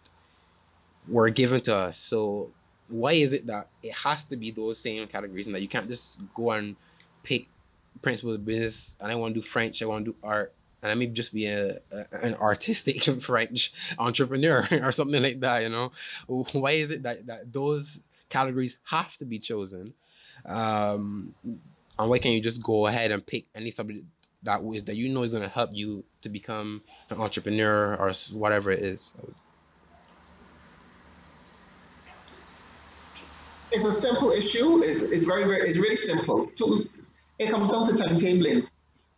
were given to us. So why is it that it has to be those same categories and that you can't just go and pick principles of business and I want to do French, I want to do art, and I may just be an artistic French entrepreneur or something like that, you know? Why is it that those categories have to be chosen? Um, and why can't you just go ahead and pick any subject that you know is going to help you to become an entrepreneur or whatever it is? It's a simple issue. It's it's really simple. It comes down to timetabling.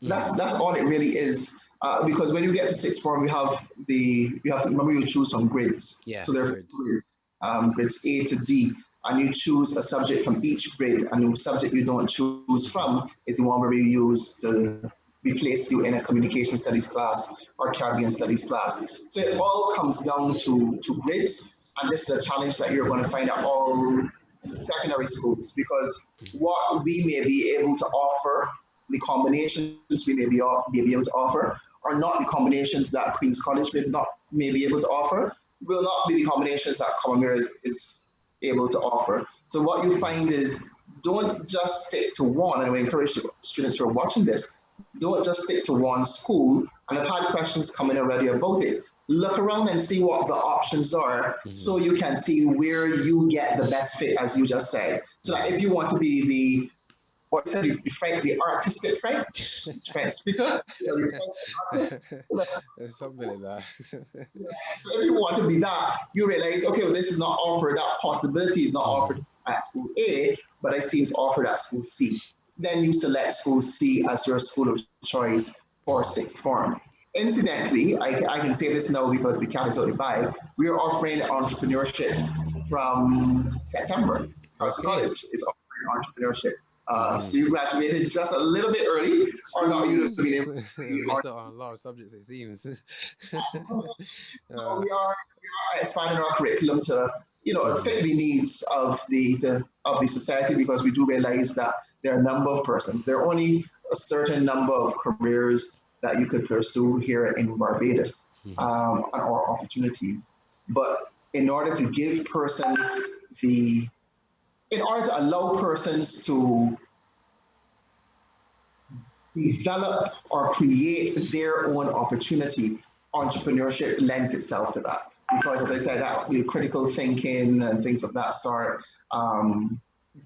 Mm-hmm. That's all it really is. Because when you get to sixth form, you have to remember you choose some grids. Yeah, So there are four grids. grids, grids A to D, and you choose a subject from each grid, and the subject you don't choose from is the one where you use to replace you in a communication studies class or Caribbean studies class. So it all comes down to grids, and this is a challenge that you're going to find at all secondary schools because what we may be able to offer, the combinations we may be able to offer, are not the combinations that Queen's College may be able to offer, will not be the combinations that Commonwealth is able to offer. So what you find is don't just stick to one, and we encourage students who are watching this, don't just stick to one school. And I've had questions coming already about it. Look around and see what the options are Mm-hmm. so you can see where you get the best fit, as you just said. So that if you want to be the artistic French speaker, the French artist. Something like that. So if you want to be that, you realize, okay, well, this is not offered, that possibility is not Mm-hmm. offered at school A, but I see it's offered at school C. Then you select school C as your school of choice for sixth form. Incidentally, I can say this now because the cat is out the bag. We are offering entrepreneurship from September. House Okay. College is offering entrepreneurship. Mm-hmm. So you graduated just a little bit early, or not, you'd have been able to be Missed out on a lot of subjects, it seems. so uh, we are expanding our curriculum to mm-hmm. fit the needs of the society because we do realize that there are a number of persons. There are only a certain number of careers that you could pursue here in Barbados, Mm-hmm. or opportunities. But in order to give persons the in order to allow persons to develop or create their own opportunity, entrepreneurship lends itself to that. Because as I said, that critical thinking and things of that sort,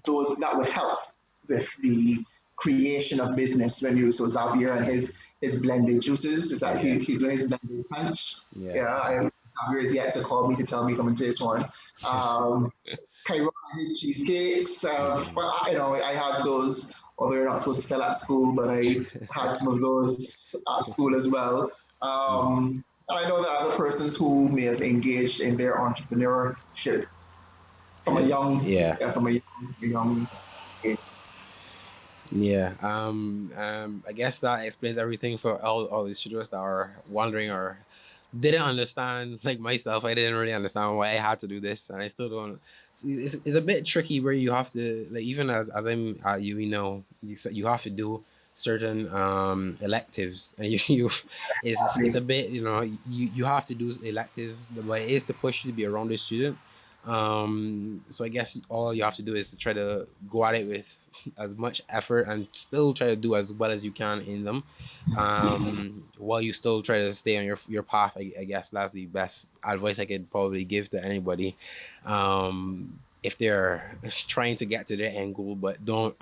those that would help with the creation of business when you so Xavier and his blended juices is that Yeah. he's doing his blended punch. Yeah. Yeah, Xavier is yet to call me to tell me come and taste one. Um, Cairo and his cheesecakes. Mm-hmm. But I had those, although you're not supposed to sell at school, but I had some of those at school as well. Mm-hmm. And I know that other persons who may have engaged in their entrepreneurship Yeah. from a young age. Yeah. I guess that explains everything for all these students that are wondering or didn't understand. Like myself, I didn't really understand why I had to do this, and I still don't. It's a bit tricky where you have to like even as I'm at you, you have to do certain electives, and you it's a bit you have to do electives, but it is to push you to be a rounded student. So I guess all you have to do is to try to go at it with as much effort and still try to do as well as you can in them, while you still try to stay on your path. I guess that's the best advice I could probably give to anybody, if they're trying to get to their end goal but aren't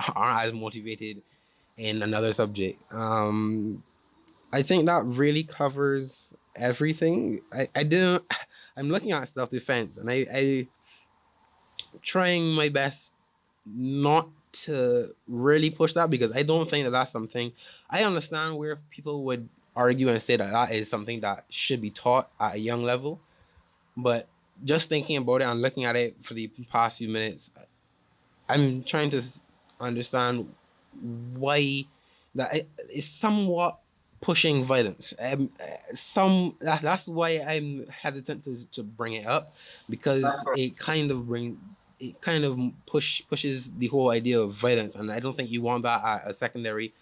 as motivated in another subject. I think that really covers everything. I didn't. I'm looking at self defense, and I trying my best not to really push that because I don't think that that's something. I understand where people would argue and say that that is something that should be taught at a young level, but just thinking about it and looking at it for the past few minutes, I'm trying to understand why it's somewhat pushing violence. That's why I'm hesitant to bring it up That's because correct. it kind of pushes the whole idea of violence, and I don't think you want that at a secondary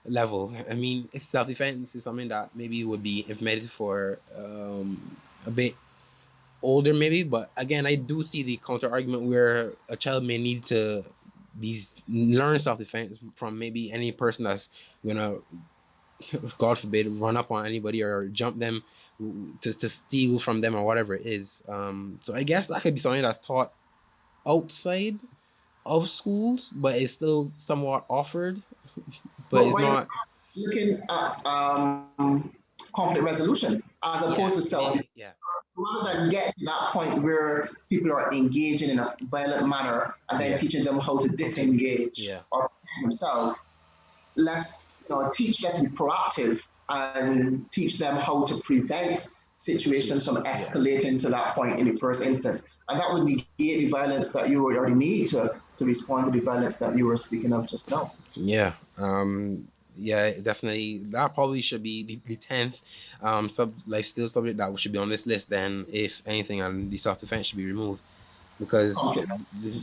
level. I mean, self defense is something that maybe would be implemented for a bit older maybe, but again, I do see the counter argument where a child may need to these learn self-defense from maybe any person that's gonna, God forbid, run up on anybody or jump them to steal from them or whatever it is. So I guess that could be something that's taught outside of schools, but it's still somewhat offered, but But it's when not. looking at conflict resolution as Yeah, opposed to self, yeah, rather than get to that point where people are engaging in a violent manner and then yeah. teaching them how to How to, disengage yeah, or protect themselves, let's teach, let's be proactive and teach them how to prevent situations from yeah. escalating to that point in the first instance. And that would negate the violence that you would already need to respond to the violence that you were speaking of just now. Yeah. Yeah, definitely. That probably should be the 10th sub life skill subject that should be on this list. Then, if anything, and the self defense should be removed because Conflict. this,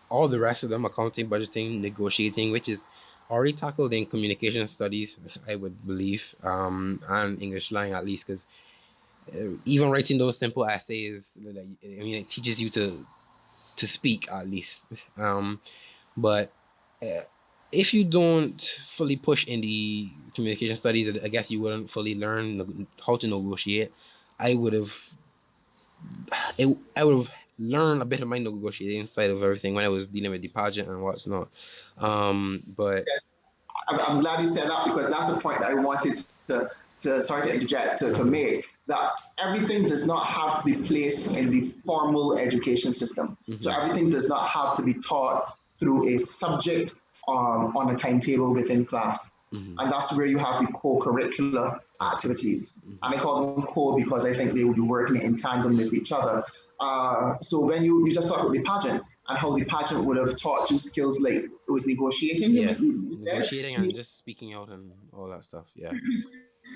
all the rest of them, accounting, budgeting, negotiating, which is already tackled in communication studies, I would believe, and English language at least, because even writing those simple essays, like, I mean, it teaches you to speak at least. But uh, if you don't fully push in the communication studies, I guess you wouldn't fully learn how to negotiate. I would have, I would have learned a bit of my negotiating side of everything when I was dealing with the pageant and what's not. But I'm glad you said that because that's the point that I wanted to sorry to interject to uh-huh. make that everything does not have to be placed in the formal education system. So Hmm. everything does not have to be taught through a subject on a timetable within class. Hmm. And that's where you have the co-curricular activities. And I call them co because I think they will be working in tandem with each other. So when you just talk about the pageant and how the pageant would have taught you skills like it was negotiating, Yeah, you said, negotiating and just speaking out and all that stuff. Yeah,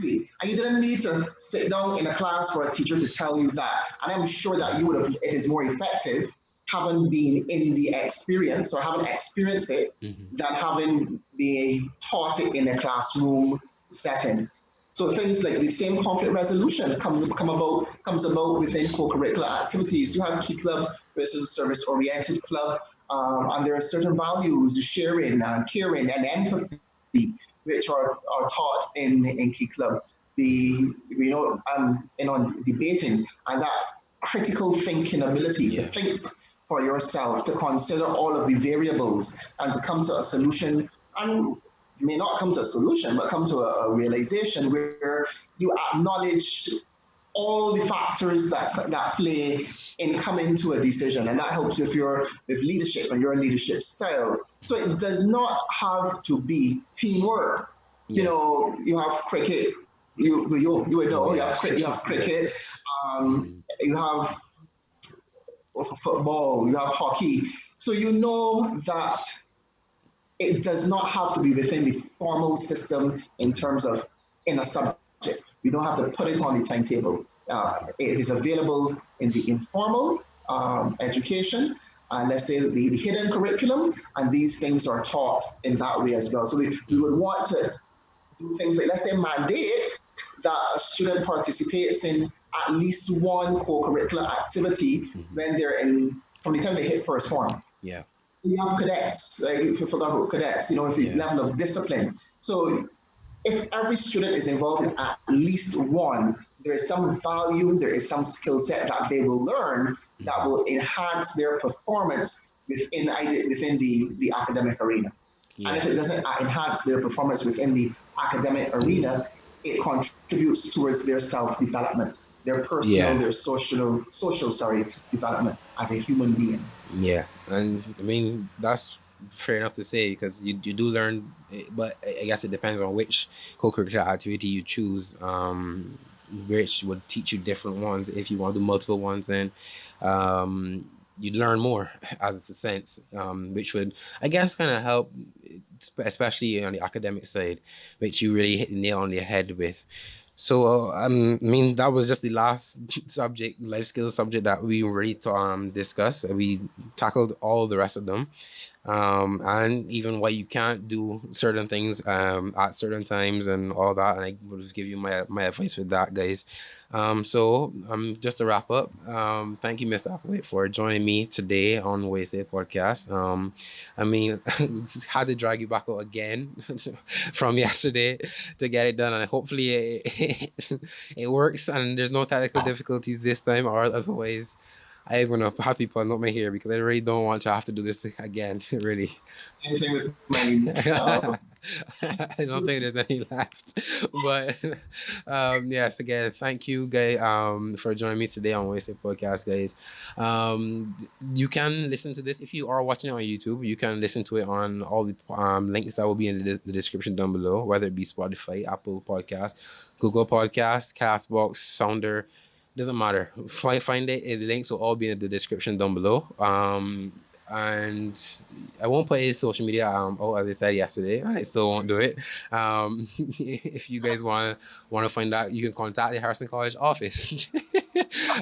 and you didn't need to sit down in a class for a teacher to tell you that. And I'm sure that you would have, it is more effective having been in the experience or having experienced it hmm, than having been taught it in a classroom setting. So things like the same conflict resolution comes about within co-curricular activities. You have key club versus a service-oriented club, and there are certain values, sharing, caring, and empathy which are taught in Key Club. On debating and that critical thinking ability to yeah, think for yourself, to consider all of the variables and to come to a solution and you may not come to a solution, but come to a realization where you acknowledge all the factors that play in coming to a decision, and that helps with leadership and your leadership style. So it does not have to be teamwork. yeah, You have cricket. You would know yeah, you have yeah. cricket. Hmm. You have football. You have hockey. So you know that it does not have to be within the formal system in Hmm. terms of in a subject. We don't have to put it on the timetable. It is available in the informal education, and let's say the hidden curriculum, and these things are taught in that way as well. So we would Hmm. want to do things like, let's say, mandate that a student participates in at least one co-curricular activity Hmm. when they're in from the time they hit first form. Yeah, You have cadets, if you forgot about cadets, if the yeah, level of discipline. So if every student is involved in at least one, there is some value, there is some skill set that they will learn that hmm, will enhance their performance within the academic arena. And yeah, if it doesn't enhance their performance within the academic arena, it contributes towards their self-development, their personal, yeah. their social development as a human being. Yeah, and I mean that's fair enough to say because you do learn, but I guess it depends on which co-curricular activity you choose. Which would teach you different ones. If you want to do multiple ones, then you'd learn more as a sense, which would I guess kind of help, especially on the academic side, which you really hit the nail on the head with. So, I mean, that was just the last subject, life skills subject that we were ready to discuss. We tackled all the rest of them. and even why you can't do certain things at certain times and all that. And I will just give you my advice with that, guys. So just to wrap up, thank you, Mr. Applewhite, for joining me today on Waysay Podcast. I mean, just had to drag you back out again from yesterday to get it done, and hopefully it works and there's no technical difficulties this time, or otherwise I'm gonna have people not my hair because I really don't want to have to do this again. Really. Same thing with mine. I don't think there's any left. But yes, again, thank you, guys, for joining me today on Waysay Podcast, guys. You can listen to this if you are watching it on YouTube. You can listen to it on all the links that will be in the description down below, whether it be Spotify, Apple Podcast, Google Podcast, Castbox, Sounder. Doesn't matter. Find it. The links will all be in the description down below. And I won't put his social media as I said yesterday. I still won't do it. If you guys want to find out, you can contact the Harrison College office.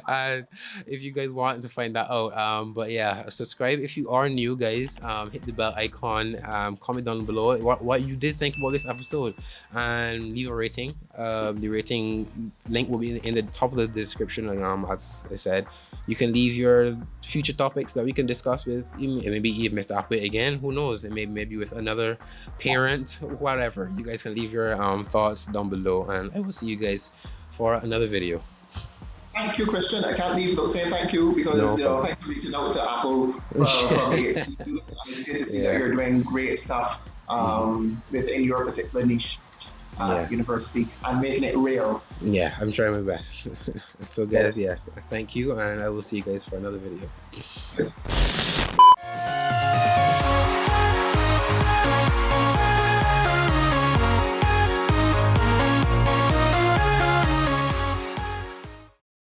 And if you guys want to find that out, but yeah, subscribe if you are new, guys. Hit the bell icon. Comment down below what you did think about this episode, and leave a rating. The rating link will be in the top of the description. As I said, you can leave your future topics that we can discuss with maybe even Mr. Applewhite again. Who knows? And maybe with another parent, whatever. You guys can leave your thoughts down below, and I will see you guys for another video. Thank you, Christian. I can't leave without saying thank you because thanks for reaching out to Apple from ASU. It's good to see that you're doing great stuff within your particular niche university and making it real. Yeah, I'm trying my best. So guys, yes, thank you, and I will see you guys for another video. Good.